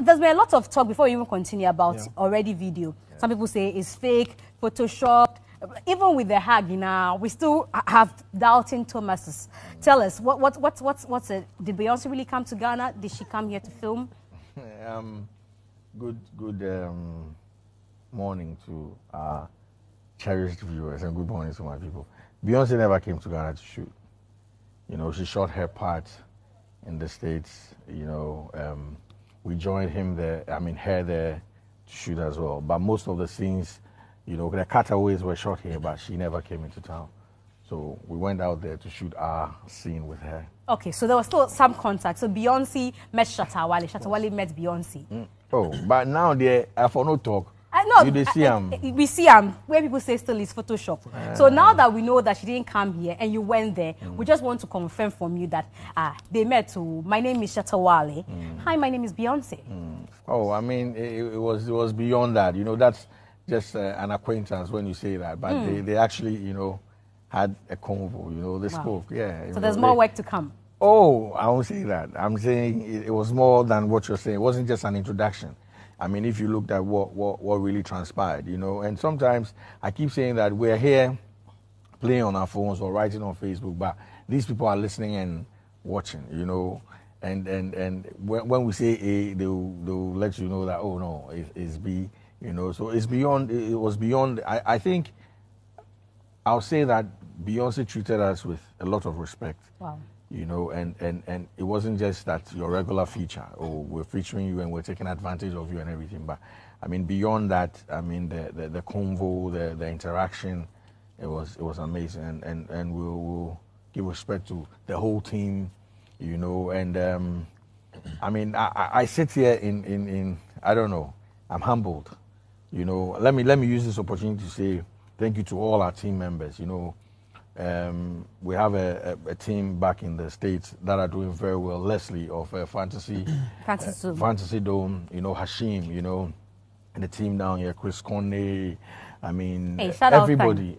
There's been a lot of talk before we even continue about already video. Yeah. Some people say it's fake, photoshopped. Even with the hug, we still have doubting Thomases. Tell us, what's it? Did Beyonce really come to Ghana? Did she come here to film? Good morning to our cherished viewers, and good morning to my people. Beyonce never came to Ghana to shoot. She shot her part in the States. We joined her there to shoot as well. But most of the scenes, the cutaways were shot here, but she never came into town. So we went out there to shoot our scene with her. Okay, so there was still some contact. So Beyonce met Shatta Wale. Shatta Wale met Beyonce. Oh, but now for no talk. We see where people say still is Photoshop. So now that we know that she didn't come here and you went there, we just want to confirm from you that they met too. My name is Shatta Wale. Hi, my name is Beyonce. Oh, I mean, it was beyond that. That's just an acquaintance when you say that. But they actually, had a convo. They spoke. Yeah. So there's more work to come. Oh, I won't say that. I'm saying it was more than what you're saying. It wasn't just an introduction. I mean, if you looked at what really transpired, and sometimes I keep saying that we're here playing on our phones or writing on Facebook, but these people are listening and watching, and when we say A, they'll let you know that, oh no, it's B, so it was beyond, I think I'll say that Beyonce treated us with a lot of respect. Wow. And it wasn't just that your regular feature, or we're featuring you and we're taking advantage of you and everything, but I mean, beyond that, I mean, the convo, the interaction, it was amazing, and we'll give respect to the whole team, and I mean, I sit here in I don't know, I'm humbled, let me use this opportunity to say thank you to all our team members, we have a team back in the States that are doing very well. Leslie of Fantasy Dome, Hashim, and the team down here, Chris Conne. I mean, hey, everybody,